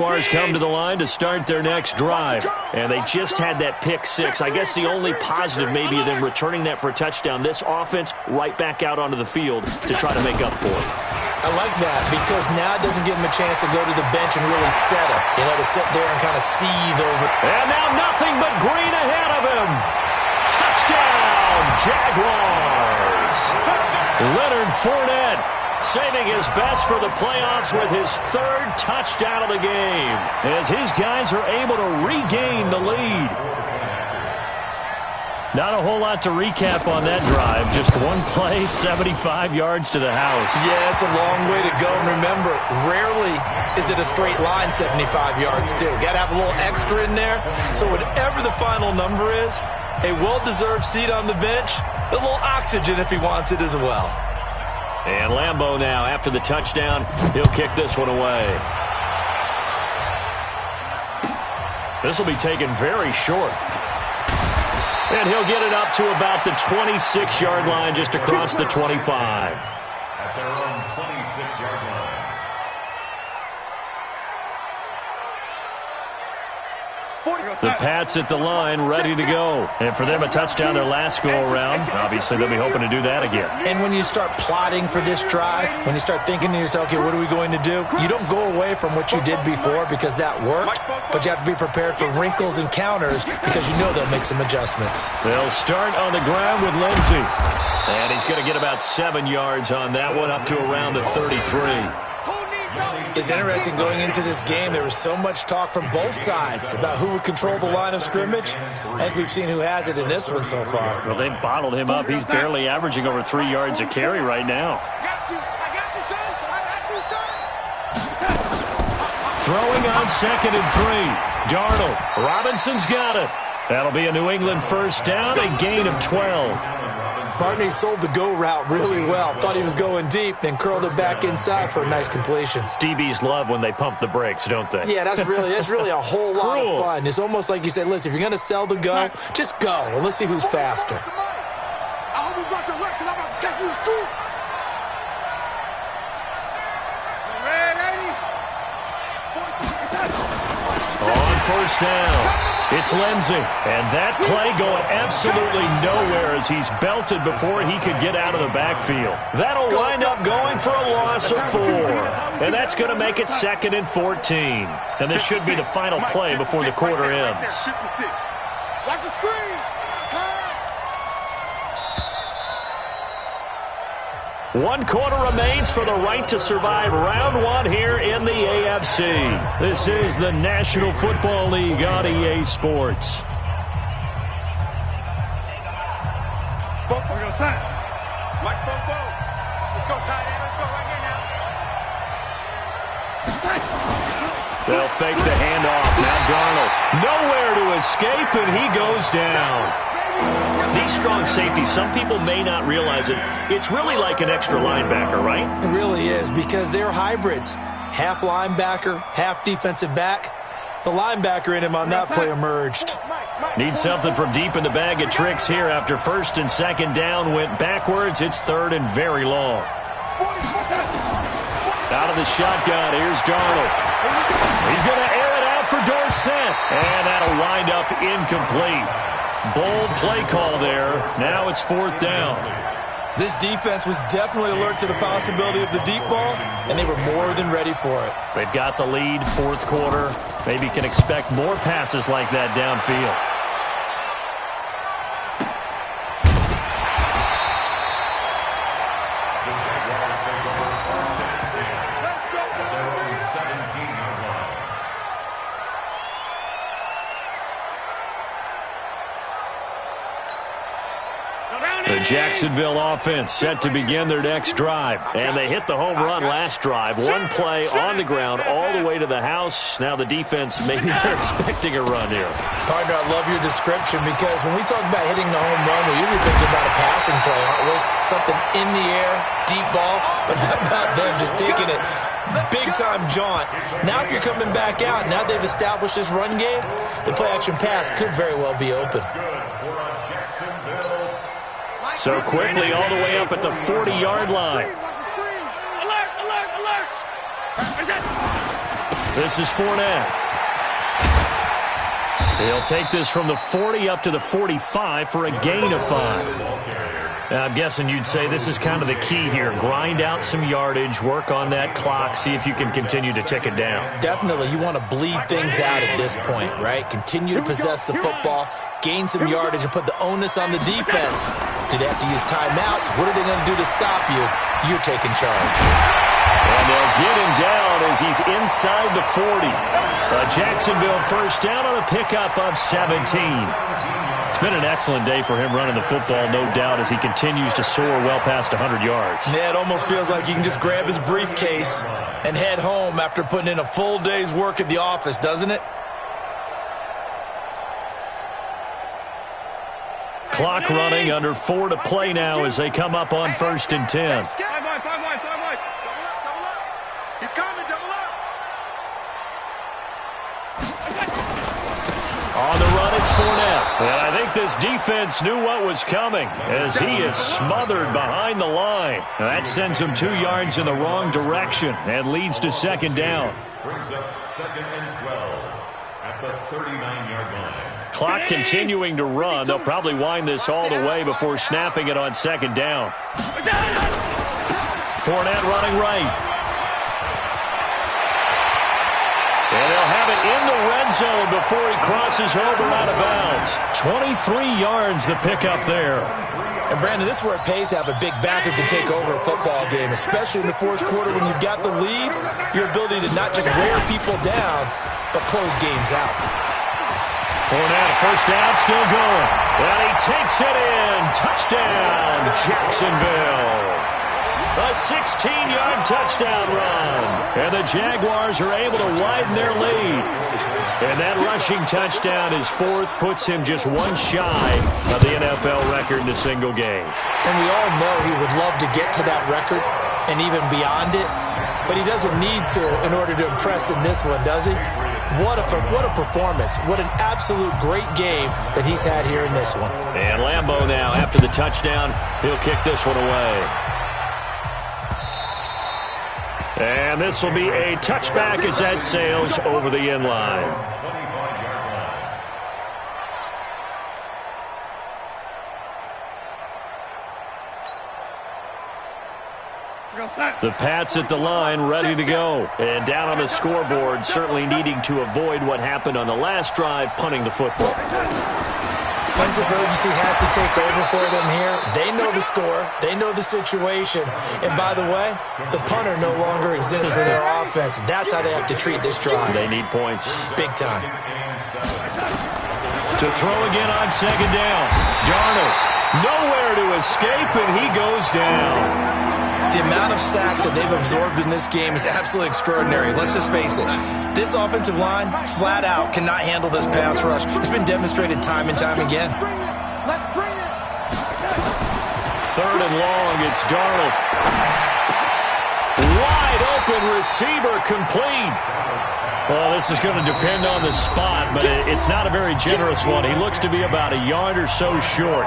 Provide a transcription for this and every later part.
Jaguars come to the line to start their next drive, and they just had that pick six. I guess the only positive maybe them returning that for a touchdown. This offense right back out onto the field to try to make up for it. I like that because now it doesn't give him a chance to go to the bench and really settle. You know, to sit there and kind of seethe over. And now nothing but green ahead of him. Touchdown, Jaguars. Leonard Fournette saving his best for the playoffs with his third touchdown of the game as his guys are able to regain the lead. Not a whole lot to recap on that drive. Just one play, 75 yards to the house. Yeah, it's a long way to go. And remember, rarely is it a straight line 75 yards, too. Got to have a little extra in there. So whatever the final number is, a well-deserved seat on the bench, a little oxygen if he wants it as well. And Lambeau now, after the touchdown, he'll kick this one away. This will be taken very short. And he'll get it up to about the 26-yard line, just across the 25. At their own 26-yard line. The Pats at the line, ready to go. And for them, a touchdown their last go-around. Obviously, they'll be hoping to do that again. And when you start plotting for this drive, when you start thinking to yourself, okay, what are we going to do? You don't go away from what you did before because that worked, but you have to be prepared for wrinkles and counters because you know they'll make some adjustments. They'll start on the ground with Lindsey. And he's going to get about 7 yards on that one, up to around the 33. It's interesting going into this game. There was so much talk from both sides about who would control the line of scrimmage. I think we've seen who has it in this one so far. Well, they bottled him up. He's barely averaging over 3 yards a carry right now. Throwing on 2nd and 3. Darnold. Robinson's got it. That'll be a New England first down, a gain of 12. Barney sold the go route really well. Thought he was going deep, then curled it back inside for a nice completion. DBs love when they pump the brakes, don't they? Yeah, that's really a whole lot of fun. It's almost like you said, listen, if you're going to sell the go, just go. And let's see who's faster. I hope you brought your legs because I'm about to take you to school. On first down. It's Lindsey, and that play going absolutely nowhere as he's belted before he could get out of the backfield. That'll wind up going for a loss of 4, and that's going to make it 2nd and 14. And this should be the final play before the quarter ends. Watch the screen. 1 quarter remains for the right to survive round 1 here in the AFC. This is the National Football League on EA Sports. We're going to sign. Mike Football. Let's go, tight end. Let's go right here now. They'll fake the handoff. Now Darnold. Nowhere to escape, and he goes down. These strong safeties, some people may not realize it. It's really like an extra linebacker, right? It really is because they're hybrids. Half linebacker, half defensive back. The linebacker in him on that play emerged. Need something from deep in the bag of tricks here after 1st and 2nd down went backwards. It's 3rd and very long. Out of the shotgun, here's Darnold. He's going to air it out for Dorsett. And that'll wind up incomplete. Bold play call there. Now it's 4th down. This defense was definitely alert to the possibility of the deep ball, and they were more than ready for it. They've got the lead, 4th quarter. Maybe can expect more passes like that downfield. The Jacksonville offense set to begin their next drive. And they hit the home run last drive. 1 play on the ground all the way to the house. Now the defense, maybe they're expecting a run here. Partner, I love your description because when we talk about hitting the home run, we usually think about a passing play, aren't we? Something in the air, deep ball. But how about them just taking it big-time jaunt? Now if you're coming back out, now they've established this run game, the play-action pass could very well be open. So quickly all the way up at the 40-yard line. This is Fournette. He'll take this from the 40 up to the 45 for a gain of 5. Now, I'm guessing you'd say this is kind of the key here. Grind out some yardage, work on that clock, see if you can continue to tick it down. Definitely. You want to bleed things out at this point, right? Continue to possess the football, gain some yardage, and put the onus on the defense. Do they have to use timeouts? What are they going to do to stop you? You're taking charge. And they'll get him down as he's inside the 40. Jacksonville first down on a pickup of 17. It's been an excellent day for him running the football, no doubt, as he continues to soar well past 100 yards. Yeah, it almost feels like he can just grab his briefcase and head home after putting in a full day's work at the office, doesn't it? Clock running, under 4 to play now as they come up on 1st and 10. He's coming, double up. On the run, it's Fournette. And I think this defense knew what was coming as he is smothered behind the line. That sends him 2 yards in the wrong direction and leads to 2nd down. Brings up 2nd and 12 at the 39-yard line. Clock continuing to run. They'll probably wind this all the way before snapping it on 2nd down. Fournette running right. And they'll have it in the red zone before he crosses over out of bounds. 23 yards the pickup there. And, Brandon, this is where it pays to have a big back who can take over a football game, especially in the 4th quarter when you've got the lead, your ability to not just wear people down, but close games out. Fournette, first down, still going. And he takes it in. Touchdown, Jacksonville. A 16-yard touchdown run. And the Jaguars are able to widen their lead. And that rushing touchdown is 4th, puts him just 1 shy of the NFL record in a single game. And we all know he would love to get to that record and even beyond it. But he doesn't need to in order to impress in this one, does he? What a performance. What an absolute great game that he's had here in this one. And Lambeau now, after the touchdown, he'll kick this one away. And this will be a touchback as that sails over the end line. The Pats at the line, ready to go. And down on the scoreboard, certainly needing to avoid what happened on the last drive, punting the football. Sense of urgency has to take over for them here. They know the score. They know the situation. And by the way, the punter no longer exists for their offense. That's how they have to treat this drive. They need points. Big time. To throw again on 2nd down. Darnold, nowhere to escape, and he goes down. The amount of sacks that they've absorbed in this game is absolutely extraordinary. Let's just face it. This offensive line, flat out, cannot handle this pass rush. It's been demonstrated time and time again. Let's bring it. 3rd and long, it's Darnold. Wide open receiver, complete. Well, this is going to depend on the spot, but it's not a very generous one. He looks to be about a yard or so short.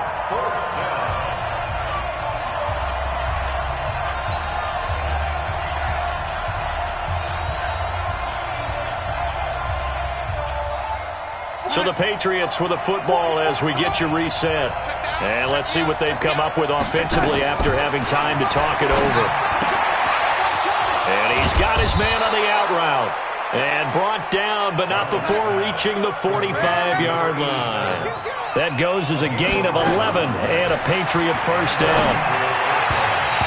So the Patriots with the football as we get you reset. And let's see what they've come up with offensively after having time to talk it over. And he's got his man on the out route. And brought down, but not before reaching the 45-yard line. That goes as a gain of 11 and a Patriot first down.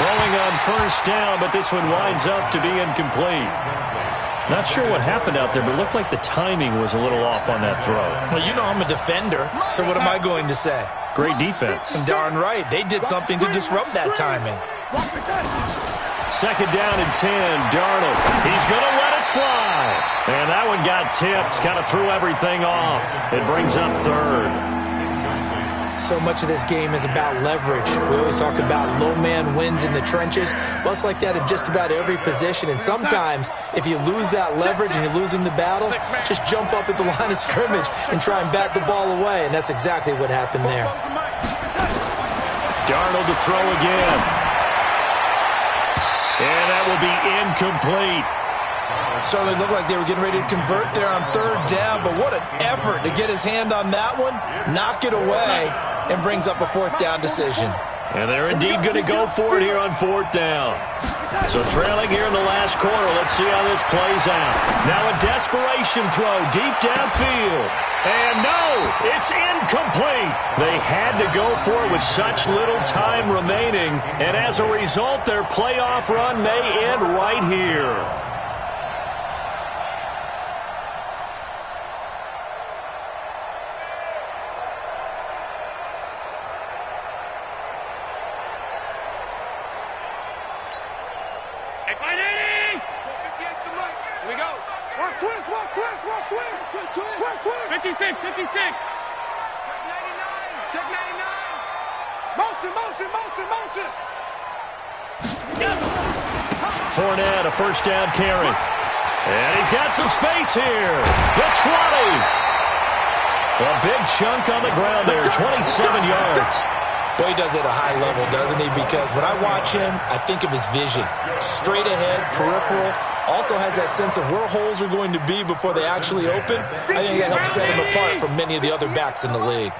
Throwing on first down, but this one winds up to be incomplete. Not sure what happened out there, but it looked like the timing was a little off on that throw. Well, you know I'm a defender, so what am I going to say? Great defense. Darn right. They did something to disrupt that timing. 2nd down and 10, Darnold. He's going to let it fly. And that one got tipped, kind of threw everything off. It brings up 3rd. So much of this game is about leverage. We always talk about low man wins in the trenches. Well, it's like that in just about every position. And sometimes, if you lose that leverage and you're losing the battle, just jump up at the line of scrimmage and try and bat the ball away. And that's exactly what happened there. Darnold to throw again. And that will be incomplete. Certainly looked like they were getting ready to convert there on third down, but what an effort to get his hand on that one, knock it away, and brings up a fourth down decision. And they're indeed going to go for it here on fourth down. So trailing here in the last quarter. Let's see how this plays out. Now a desperation throw deep downfield. And no, it's incomplete. They had to go for it with such little time remaining. And as a result, their playoff run may end right here. Here we go. Watch twist. 56. Check 99. Motion. Fournette, a first down carry. And he's got some space here. The 20. A big chunk on the ground there, 27 yards. Boy, he does it at a high level, doesn't he? Because when I watch him, I think of his vision. Straight ahead, peripheral. Also has that sense of where holes are going to be before they actually open. I think that helps set him apart from many of the other backs in the league.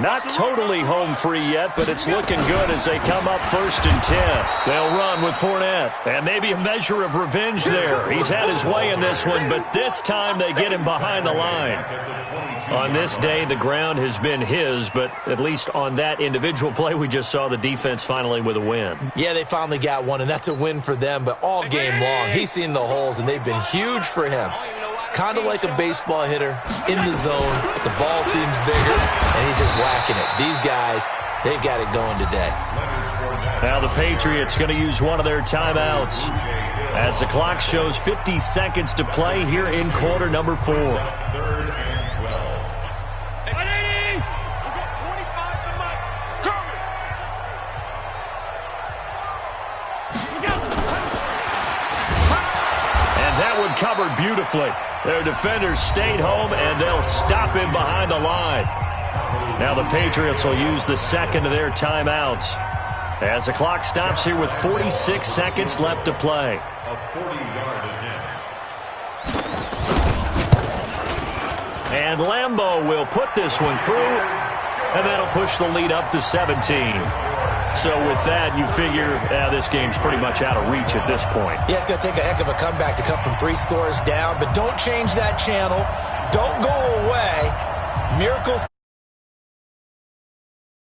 Not totally home free yet, but it's looking good as they come up 1st and 10. They'll run with Fournette. And maybe a measure of revenge there. He's had his way in this one, but this time they get him behind the line. On this day, the ground has been his, but at least on that individual play, we just saw the defense finally with a win. Yeah, they finally got one, and that's a win for them, but all game long, he's seen the holes, and they've been huge for him. Kind of like a baseball hitter in the zone. The ball seems bigger, and he's just whacking it. These guys, they've got it going today. Now the Patriots going to use one of their timeouts as the clock shows 50 seconds to play here in quarter number 4. Covered beautifully. Their defenders stayed home, and they'll stop him behind the line. Now the Patriots will use the second of their timeouts as the clock stops here with 46 seconds left to play. A 40-yard attempt. And Lambeau will put this one through, and that'll push the lead up to 17. So with that, you figure this game's pretty much out of reach at this point. Yeah, it's going to take a heck of a comeback to come from 3 scores down, but don't change that channel. Don't go away. Miracles